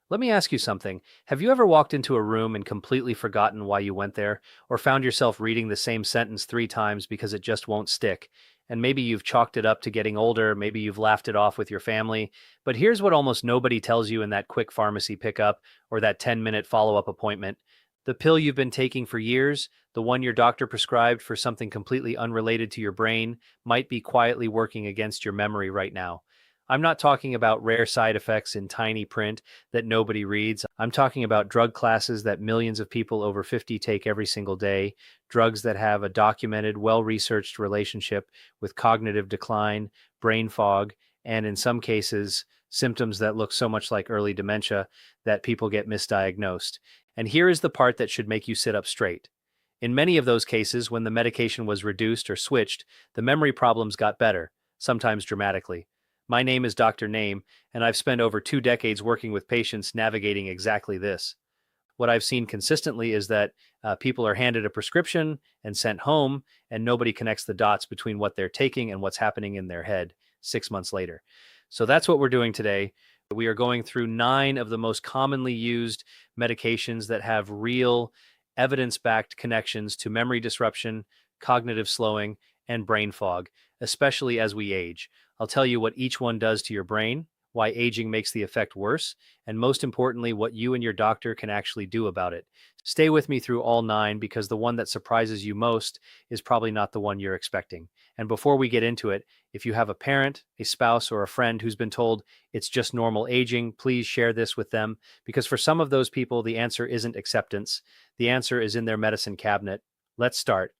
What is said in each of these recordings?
Let me ask you something. Have you ever walked into a room and completely forgotten why you went there, or found yourself reading the same sentence 3 times because it just won't stick? And maybe you've chalked it up to getting older, maybe you've laughed it off with your family. But here's what almost nobody tells you in that quick pharmacy pickup or that 10-minute follow-up appointment. The pill you've been taking for years, the one your doctor prescribed for something completely unrelated to your brain, might be quietly working against your memory right now. I'm not talking about rare side effects in tiny print that nobody reads. I'm talking about drug classes that millions of people over 50 take every single day, drugs that have a documented, well-researched relationship with cognitive decline, brain fog, and in some cases, symptoms that look so much like early dementia that people get misdiagnosed. And here is the part that should make you sit up straight. In many of those cases, when the medication was reduced or switched, the memory problems got better, sometimes dramatically. My name is Dr. Name, and I've spent over 2 decades working with patients navigating exactly this. What I've seen consistently is that people are handed a prescription and sent home, and nobody connects the dots between what they're taking and what's happening in their head 6 months later. So that's what we're doing today. We are going through 9 of the most commonly used medications that have real evidence-backed connections to memory disruption, cognitive slowing, and brain fog, especially as we age. I'll tell you what each one does to your brain, why aging makes the effect worse, and most importantly, what you and your doctor can actually do about it. Stay with me through all 9 because the one that surprises you most is probably not the one you're expecting. And before we get into it, if you have a parent, a spouse, or a friend who's been told it's just normal aging, please share this with them because for some of those people, the answer isn't acceptance. The answer is in their medicine cabinet. Let's start.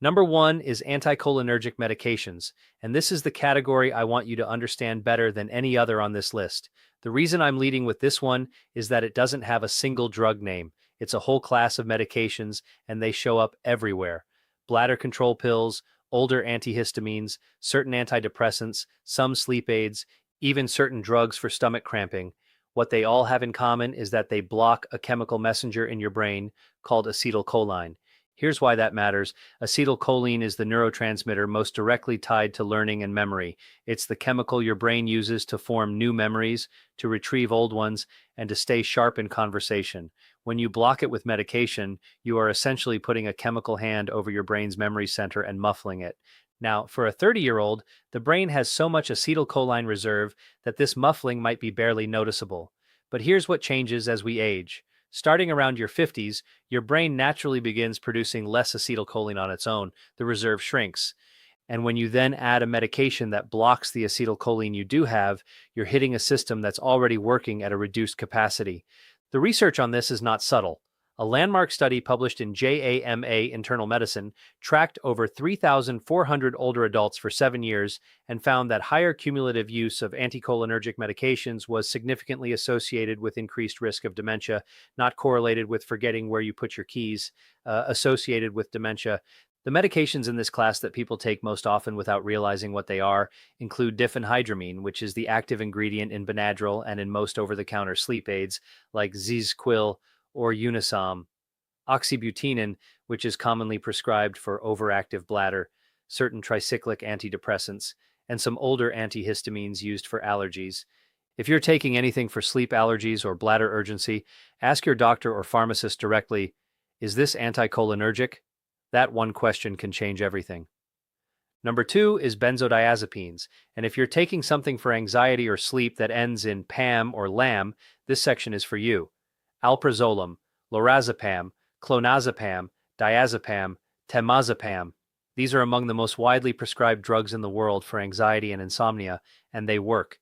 Number 1 is anticholinergic medications, and this is the category I want you to understand better than any other on this list. The reason I'm leading with this one is that it doesn't have a single drug name. It's a whole class of medications, and they show up everywhere. Bladder control pills, older antihistamines, certain antidepressants, some sleep aids, even certain drugs for stomach cramping. What they all have in common is that they block a chemical messenger in your brain called acetylcholine. Here's why that matters. Acetylcholine is the neurotransmitter most directly tied to learning and memory. It's the chemical your brain uses to form new memories, to retrieve old ones, and to stay sharp in conversation. When you block it with medication, you are essentially putting a chemical hand over your brain's memory center and muffling it. Now, for a 30-year-old, the brain has so much acetylcholine reserve that this muffling might be barely noticeable. But here's what changes as we age. Starting around your 50s, your brain naturally begins producing less acetylcholine on its own. The reserve shrinks. And when you then add a medication that blocks the acetylcholine you do have, you're hitting a system that's already working at a reduced capacity. The research on this is not subtle. A landmark study published in JAMA Internal Medicine tracked over 3,400 older adults for 7 years and found that higher cumulative use of anticholinergic medications was significantly associated with increased risk of dementia, not correlated with forgetting where you put your keys, associated with dementia. The medications in this class that people take most often without realizing what they are include diphenhydramine, which is the active ingredient in Benadryl and in most over-the-counter sleep aids like Zquil or Unisom, oxybutynin, which is commonly prescribed for overactive bladder, certain tricyclic antidepressants, and some older antihistamines used for allergies. If you're taking anything for sleep allergies or bladder urgency, ask your doctor or pharmacist directly, is this anticholinergic? That one question can change everything. Number 2 is benzodiazepines, and if you're taking something for anxiety or sleep that ends in PAM or LAM, this section is for you. Alprazolam, lorazepam, clonazepam, diazepam, temazepam. These are among the most widely prescribed drugs in the world for anxiety and insomnia, and they work.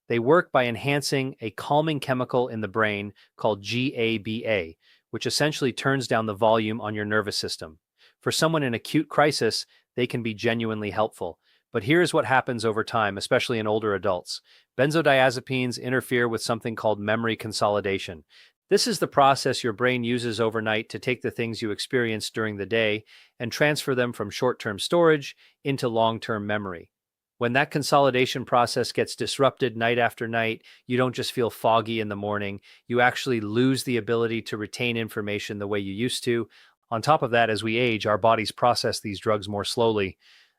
They work by enhancing a calming chemical in the brain called GABA, which essentially turns down the volume on your nervous system. For someone in acute crisis, they can be genuinely helpful. But here's what happens over time, especially in older adults. Benzodiazepines interfere with something called memory consolidation. This is the process your brain uses overnight to take the things you experience during the day and transfer them from short-term storage into long-term memory. When that consolidation process gets disrupted night after night, you don't just feel foggy in the morning, you actually lose the ability to retain information the way you used to. On top of that, as we age, our bodies process these drugs more slowly.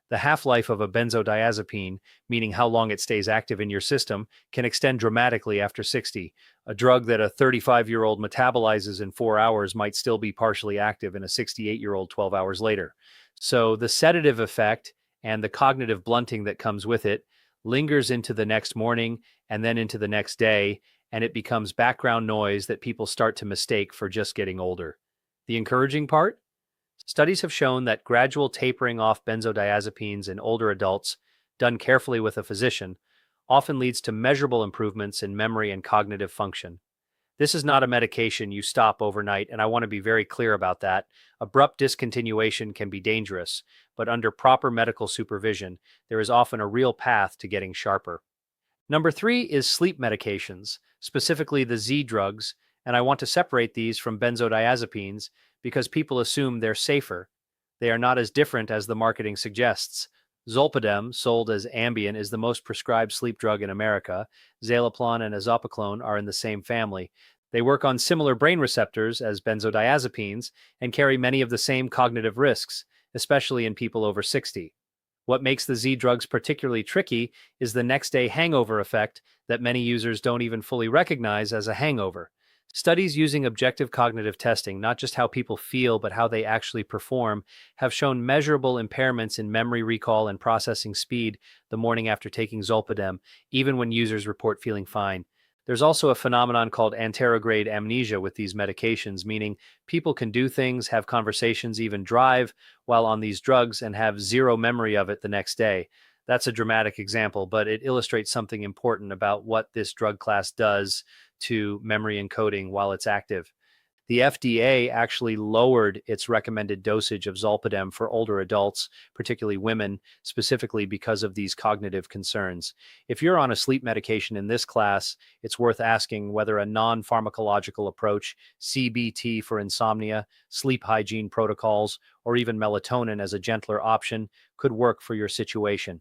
The half-life of a benzodiazepine, meaning how long it stays active in your system, can extend dramatically after 60. A drug that a 35-year-old metabolizes in 4 hours might still be partially active in a 68-year-old 12 hours later. So the sedative effect and the cognitive blunting that comes with it lingers into the next morning and then into the next day, and it becomes background noise that people start to mistake for just getting older. The encouraging part? Studies have shown that gradual tapering off benzodiazepines in older adults, done carefully with a physician, often leads to measurable improvements in memory and cognitive function. This is not a medication you stop overnight, and I want to be very clear about that. Abrupt discontinuation can be dangerous, but under proper medical supervision, there is often a real path to getting sharper. Number three is sleep medications, specifically the Z drugs, and I want to separate these from benzodiazepines because people assume they're safer. They are not as different as the marketing suggests. Zolpidem, sold as Ambien, is the most prescribed sleep drug in America. Zaloplan and azopiclone are in the same family. They work on similar brain receptors as benzodiazepines and carry many of the same cognitive risks, especially in people over 60. What makes the Z drugs particularly tricky is the next day hangover effect that many users don't even fully recognize as a hangover. Studies using objective cognitive testing, not just how people feel, but how they actually perform, have shown measurable impairments in memory recall and processing speed the morning after taking zolpidem, even when users report feeling fine. There's also a phenomenon called anterograde amnesia with these medications, meaning people can do things, have conversations, even drive while on these drugs and have zero memory of it the next day. That's a dramatic example, but it illustrates something important about what this drug class does to memory encoding while it's active. The FDA actually lowered its recommended dosage of zolpidem for older adults, particularly women, specifically because of these cognitive concerns. If you're on a sleep medication in this class, it's worth asking whether a non-pharmacological approach, CBT for insomnia, sleep hygiene protocols, or even melatonin as a gentler option could work for your situation.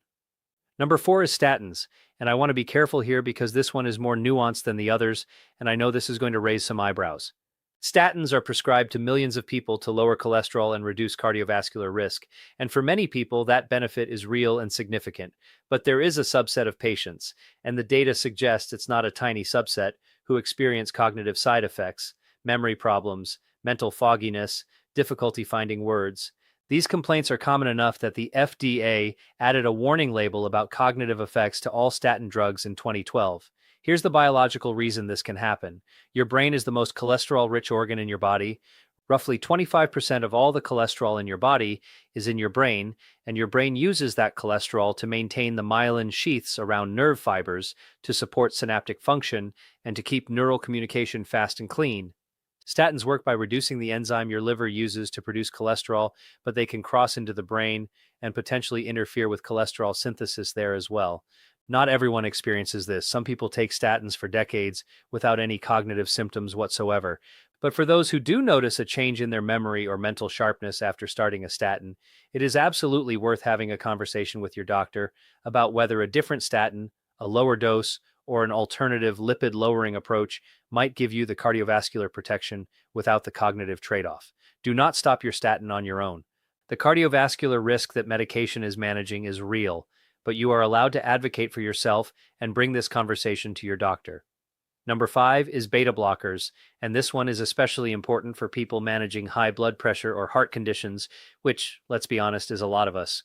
Number four is statins, and I want to be careful here because this one is more nuanced than the others, and I know this is going to raise some eyebrows. Statins are prescribed to millions of people to lower cholesterol and reduce cardiovascular risk, and for many people that benefit is real and significant. But there is a subset of patients, and the data suggests it's not a tiny subset, who experience cognitive side effects, memory problems, mental fogginess, difficulty finding words. These complaints are common enough that the FDA added a warning label about cognitive effects to all statin drugs in 2012. Here's the biological reason this can happen. Your brain is the most cholesterol-rich organ in your body. Roughly 25% of all the cholesterol in your body is in your brain, and your brain uses that cholesterol to maintain the myelin sheaths around nerve fibers to support synaptic function and to keep neural communication fast and clean. Statins work by reducing the enzyme your liver uses to produce cholesterol, but they can cross into the brain and potentially interfere with cholesterol synthesis there as well. Not everyone experiences this. Some people take statins for decades without any cognitive symptoms whatsoever. But for those who do notice a change in their memory or mental sharpness after starting a statin, it is absolutely worth having a conversation with your doctor about whether a different statin, a lower dose, or an alternative lipid-lowering approach might give you the cardiovascular protection without the cognitive trade-off. Do not stop your statin on your own. The cardiovascular risk that medication is managing is real, but you are allowed to advocate for yourself and bring this conversation to your doctor. Number five is beta blockers, and this one is especially important for people managing high blood pressure or heart conditions, which, let's be honest, is a lot of us.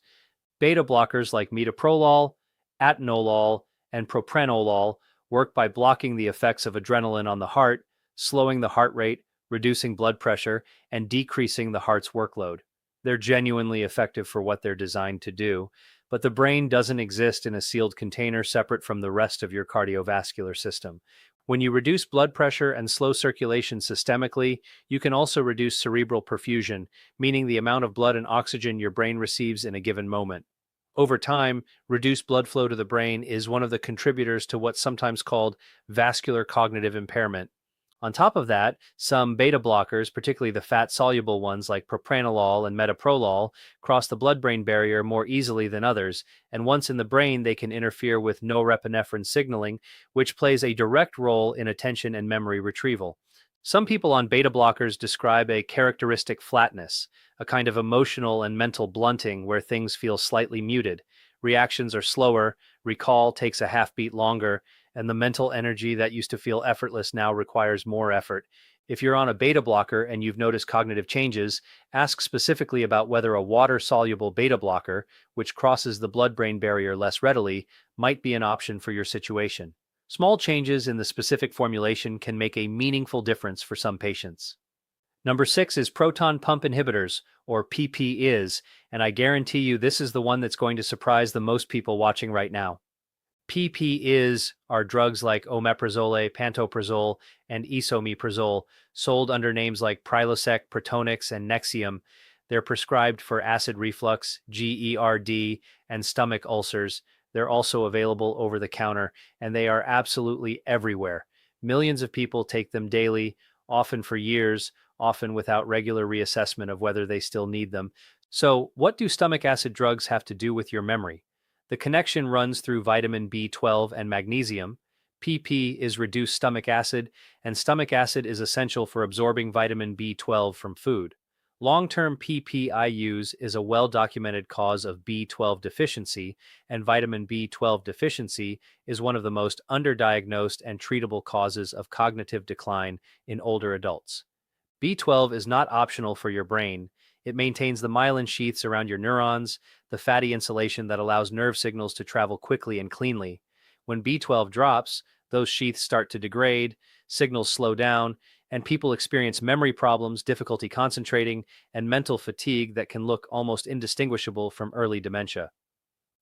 Beta blockers like metoprolol, atenolol, and propranolol work by blocking the effects of adrenaline on the heart, slowing the heart rate, reducing blood pressure, and decreasing the heart's workload. They're genuinely effective for what they're designed to do, but the brain doesn't exist in a sealed container separate from the rest of your cardiovascular system. When you reduce blood pressure and slow circulation systemically, you can also reduce cerebral perfusion, meaning the amount of blood and oxygen your brain receives in a given moment. Over time, reduced blood flow to the brain is one of the contributors to what's sometimes called vascular cognitive impairment. On top of that, some beta blockers, particularly the fat-soluble ones like propranolol and metoprolol, cross the blood-brain barrier more easily than others, and once in the brain, they can interfere with norepinephrine signaling, which plays a direct role in attention and memory retrieval. Some people on beta blockers describe a characteristic flatness, a kind of emotional and mental blunting where things feel slightly muted. Reactions are slower, recall takes a half beat longer, and the mental energy that used to feel effortless now requires more effort. If you're on a beta blocker and you've noticed cognitive changes, ask specifically about whether a water-soluble beta blocker, which crosses the blood-brain barrier less readily, might be an option for your situation. Small changes in the specific formulation can make a meaningful difference for some patients. Number 6 is proton pump inhibitors, or PPIs, and I guarantee you this is the one that's going to surprise the most people watching right now. PPIs are drugs like omeprazole, pantoprazole, and esomeprazole, sold under names like Prilosec, Protonix, and Nexium. They're prescribed for acid reflux, GERD, and stomach ulcers. They're also available over the counter, and they are absolutely everywhere. Millions of people take them daily, often for years, often without regular reassessment of whether they still need them. So, what do stomach acid drugs have to do with your memory? The connection runs through vitamin B12 and magnesium. PP is reduced stomach acid, and stomach acid is essential for absorbing vitamin B12 from food. Long-term PPI use is a well-documented cause of B12 deficiency, and vitamin B12 deficiency is one of the most underdiagnosed and treatable causes of cognitive decline in older adults. B12 is not optional for your brain. It maintains the myelin sheaths around your neurons, the fatty insulation that allows nerve signals to travel quickly and cleanly. When B12 drops, those sheaths start to degrade, signals slow down, and people experience memory problems, difficulty concentrating, and mental fatigue that can look almost indistinguishable from early dementia.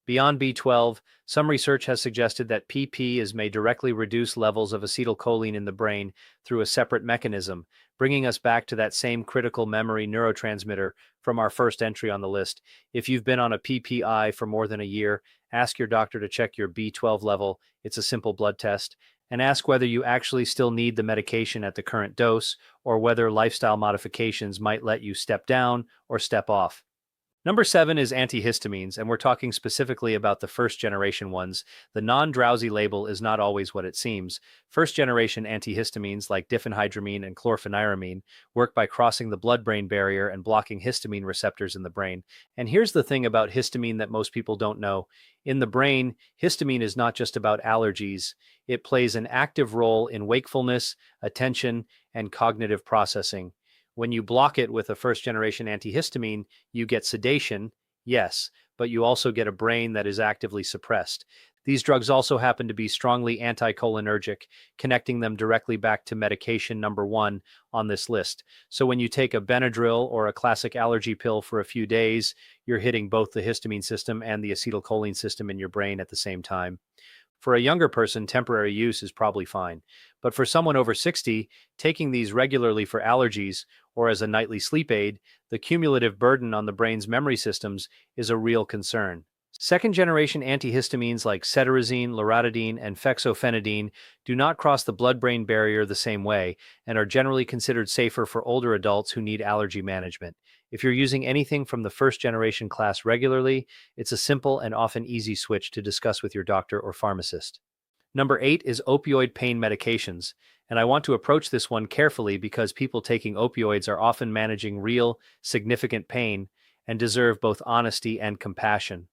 Beyond B12, some research has suggested that PPs may directly reduce levels of acetylcholine in the brain through a separate mechanism, bringing us back to that same critical memory neurotransmitter from our first entry on the list. If you've been on a PPI for more than a year, ask your doctor to check your B12 level. It's a simple blood test. And ask whether you actually still need the medication at the current dose, or whether lifestyle modifications might let you step down or step off. Number 7 is antihistamines, and we're talking specifically about the first-generation ones. The non-drowsy label is not always what it seems. First-generation antihistamines like diphenhydramine and chlorpheniramine work by crossing the blood-brain barrier and blocking histamine receptors in the brain. And here's the thing about histamine that most people don't know. In the brain, histamine is not just about allergies. It plays an active role in wakefulness, attention, and cognitive processing. When you block it with a first-generation antihistamine, you get sedation, yes, but you also get a brain that is actively suppressed. These drugs also happen to be strongly anticholinergic, connecting them directly back to medication number 1 on this list. So when you take a Benadryl or a classic allergy pill for a few days, you're hitting both the histamine system and the acetylcholine system in your brain at the same time. For a younger person, temporary use is probably fine. But for someone over 60, taking these regularly for allergies or as a nightly sleep aid, the cumulative burden on the brain's memory systems is a real concern. Second-generation antihistamines like cetirizine, loratadine, and fexofenadine do not cross the blood-brain barrier the same way and are generally considered safer for older adults who need allergy management. If you're using anything from the first-generation class regularly, it's a simple and often easy switch to discuss with your doctor or pharmacist. Number 8 is opioid pain medications, and I want to approach this one carefully because people taking opioids are often managing real, significant pain and deserve both honesty and compassion.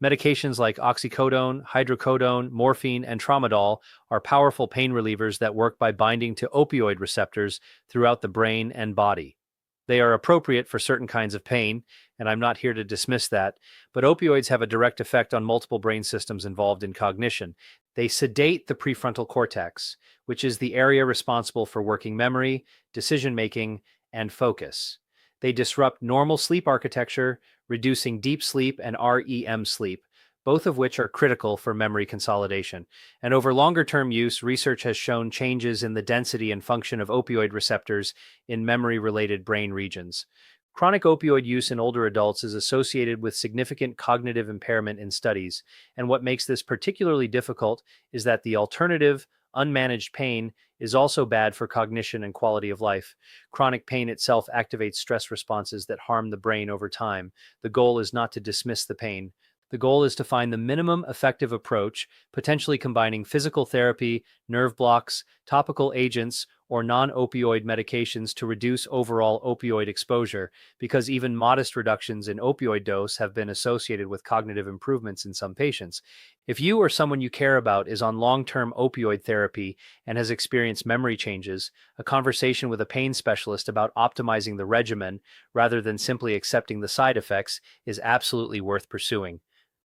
Medications like oxycodone, hydrocodone, morphine, and tramadol are powerful pain relievers that work by binding to opioid receptors throughout the brain and body. They are appropriate for certain kinds of pain, and I'm not here to dismiss that, but opioids have a direct effect on multiple brain systems involved in cognition. They sedate the prefrontal cortex, which is the area responsible for working memory, decision-making, and focus. They disrupt normal sleep architecture, reducing deep sleep and REM sleep, both of which are critical for memory consolidation. And over longer-term use, research has shown changes in the density and function of opioid receptors in memory-related brain regions. Chronic opioid use in older adults is associated with significant cognitive impairment in studies, and what makes this particularly difficult is that the alternative, unmanaged pain is also bad for cognition and quality of life. Chronic pain itself activates stress responses that harm the brain over time. The goal is not to dismiss the pain. The goal is to find the minimum effective approach, potentially combining physical therapy, nerve blocks, topical agents, or non-opioid medications to reduce overall opioid exposure, because even modest reductions in opioid dose have been associated with cognitive improvements in some patients. If you or someone you care about is on long-term opioid therapy and has experienced memory changes, a conversation with a pain specialist about optimizing the regimen rather than simply accepting the side effects is absolutely worth pursuing.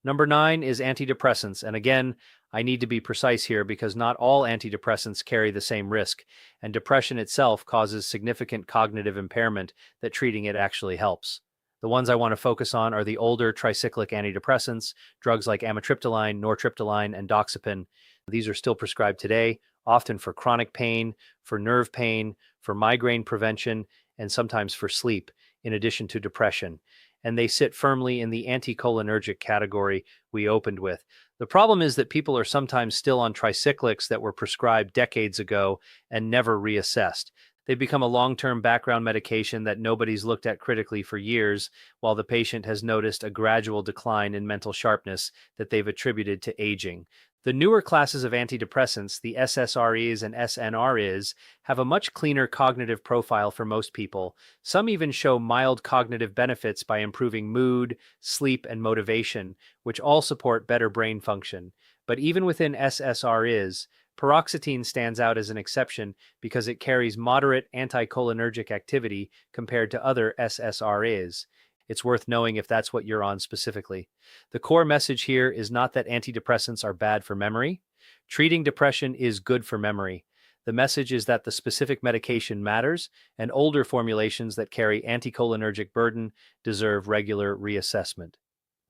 Number 9 is antidepressants, and again, I need to be precise here because not all antidepressants carry the same risk, and depression itself causes significant cognitive impairment that treating it actually helps. The ones I want to focus on are the older tricyclic antidepressants, drugs like amitriptyline, nortriptyline, and doxepin. These are still prescribed today, often for chronic pain, for nerve pain, for migraine prevention, and sometimes for sleep, in addition to depression. And they sit firmly in the anticholinergic category we opened with. The problem is that people are sometimes still on tricyclics that were prescribed decades ago and never reassessed. They've become a long-term background medication that nobody's looked at critically for years, while the patient has noticed a gradual decline in mental sharpness that they've attributed to aging. The newer classes of antidepressants, the SSRIs and SNRIs, have a much cleaner cognitive profile for most people. Some even show mild cognitive benefits by improving mood, sleep, and motivation, which all support better brain function. But even within SSRIs, paroxetine stands out as an exception because it carries moderate anticholinergic activity compared to other SSRIs. It's worth knowing if that's what you're on specifically. The core message here is not that antidepressants are bad for memory. Treating depression is good for memory. The message is that the specific medication matters, and older formulations that carry anticholinergic burden deserve regular reassessment.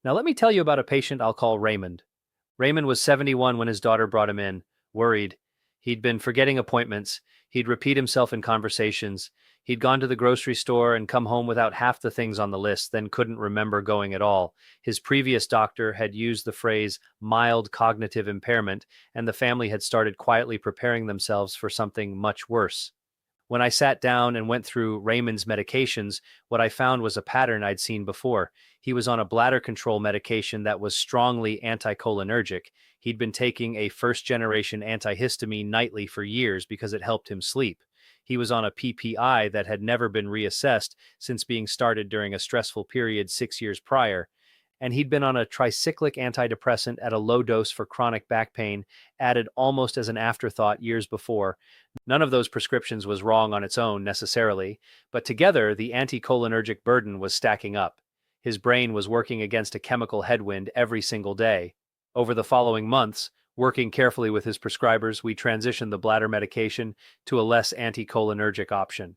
Now let me tell you about a patient I'll call Raymond. Raymond was 71 when his daughter brought him in, worried. He'd been forgetting appointments. He'd repeat himself in conversations. He'd gone to the grocery store and come home without half the things on the list, then couldn't remember going at all. His previous doctor had used the phrase mild cognitive impairment, and the family had started quietly preparing themselves for something much worse. When I sat down and went through Raymond's medications, what I found was a pattern I'd seen before. He was on a bladder control medication that was strongly anticholinergic. He'd been taking a first-generation antihistamine nightly for years because it helped him sleep. He was on a PPI that had never been reassessed since being started during a stressful period 6 years prior. And he'd been on a tricyclic antidepressant at a low dose for chronic back pain, added almost as an afterthought years before. None of those prescriptions was wrong on its own necessarily, but together the anticholinergic burden was stacking up. His brain was working against a chemical headwind every single day. Over the following months, working carefully with his prescribers, we transitioned the bladder medication to a less anticholinergic option.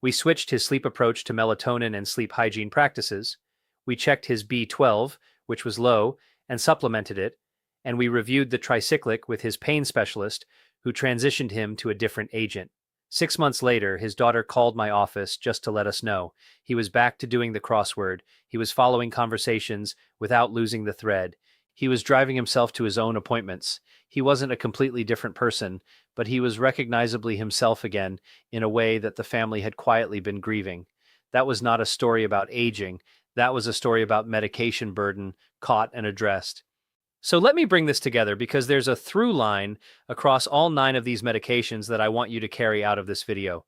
We switched his sleep approach to melatonin and sleep hygiene practices. We checked his B12, which was low, and supplemented it, and we reviewed the tricyclic with his pain specialist, who transitioned him to a different agent. 6 months later, his daughter called my office just to let us know. He was back to doing the crossword. He was following conversations without losing the thread. He was driving himself to his own appointments. He wasn't a completely different person, but he was recognizably himself again in a way that the family had quietly been grieving. That was not a story about aging. That was a story about medication burden caught and addressed. So let me bring this together because there's a through line across all 9 of these medications that I want you to carry out of this video.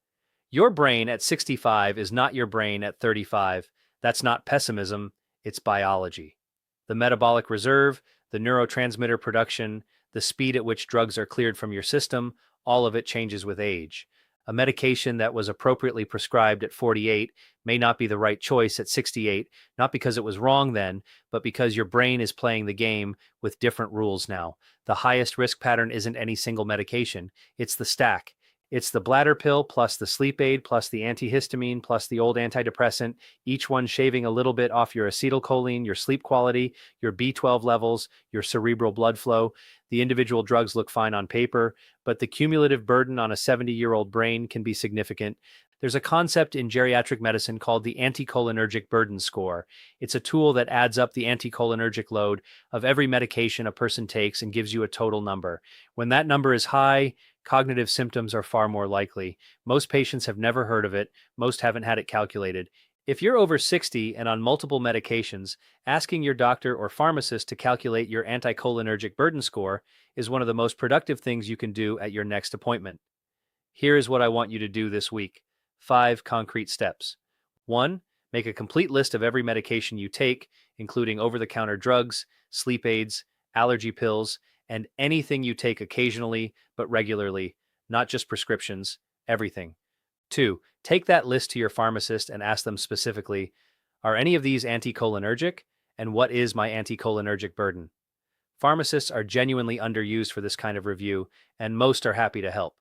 Your brain at 65 is not your brain at 35. That's not pessimism, it's biology. The metabolic reserve, the neurotransmitter production, the speed at which drugs are cleared from your system, all of it changes with age. A medication that was appropriately prescribed at 48 may not be the right choice at 68, not because it was wrong then, but because your brain is playing the game with different rules now. The highest risk pattern isn't any single medication, it's the stack. It's the bladder pill plus the sleep aid plus the antihistamine plus the old antidepressant, each one shaving a little bit off your acetylcholine, your sleep quality, your B12 levels, your cerebral blood flow. The individual drugs look fine on paper, but the cumulative burden on a 70-year-old brain can be significant. There's a concept in geriatric medicine called the anticholinergic burden score. It's a tool that adds up the anticholinergic load of every medication a person takes and gives you a total number. When that number is high, cognitive symptoms are far more likely. Most patients have never heard of it. Most haven't had it calculated. If you're over 60 and on multiple medications, asking your doctor or pharmacist to calculate your anticholinergic burden score is one of the most productive things you can do at your next appointment. Here is what I want you to do this week. 5 concrete steps. 1. Make a complete list of every medication you take, including over-the-counter drugs, sleep aids, allergy pills, and anything you take occasionally but regularly, not just prescriptions, everything. 2. Take that list to your pharmacist and ask them specifically, are any of these anticholinergic? And what is my anticholinergic burden? Pharmacists are genuinely underused for this kind of review, and most are happy to help.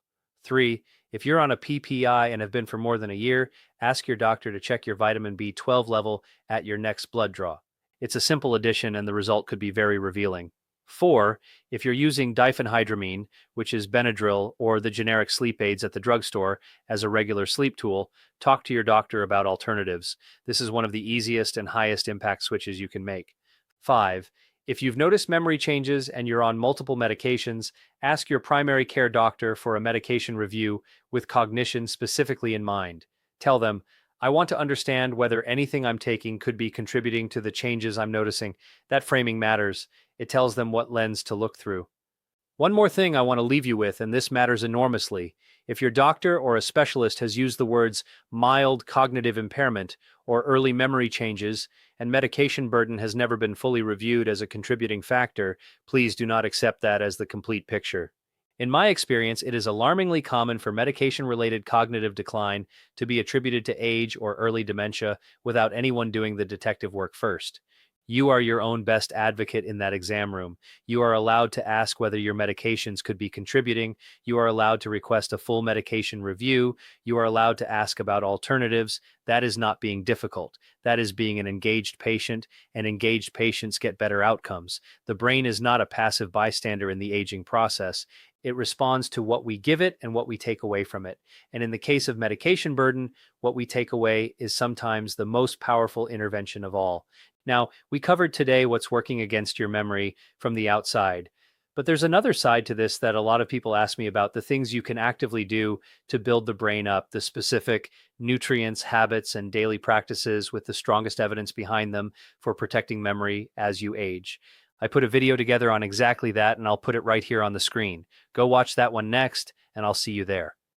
3. If you're on a PPI and have been for more than a year, ask your doctor to check your vitamin B12 level at your next blood draw. It's a simple addition and the result could be very revealing. 4. If you're using diphenhydramine, which is Benadryl or the generic sleep aids at the drugstore as a regular sleep tool, talk to your doctor about alternatives. This is one of the easiest and highest impact switches you can make. 5. If you've noticed memory changes and you're on multiple medications, ask your primary care doctor for a medication review with cognition specifically in mind. Tell them, I want to understand whether anything I'm taking could be contributing to the changes I'm noticing. That framing matters. It tells them what lens to look through. One more thing I want to leave you with, and this matters enormously. If your doctor or a specialist has used the words mild cognitive impairment or early memory changes, and medication burden has never been fully reviewed as a contributing factor, please do not accept that as the complete picture. In my experience, it is alarmingly common for medication-related cognitive decline to be attributed to age or early dementia without anyone doing the detective work first. You are your own best advocate in that exam room. You are allowed to ask whether your medications could be contributing. You are allowed to request a full medication review. You are allowed to ask about alternatives. That is not being difficult. That is being an engaged patient, and engaged patients get better outcomes. The brain is not a passive bystander in the aging process. It responds to what we give it and what we take away from it. And in the case of medication burden, what we take away is sometimes the most powerful intervention of all. Now, we covered today what's working against your memory from the outside, but there's another side to this that a lot of people ask me about, the things you can actively do to build the brain up, the specific nutrients, habits, and daily practices with the strongest evidence behind them for protecting memory as you age. I put a video together on exactly that, and I'll put it right here on the screen. Go watch that one next, and I'll see you there.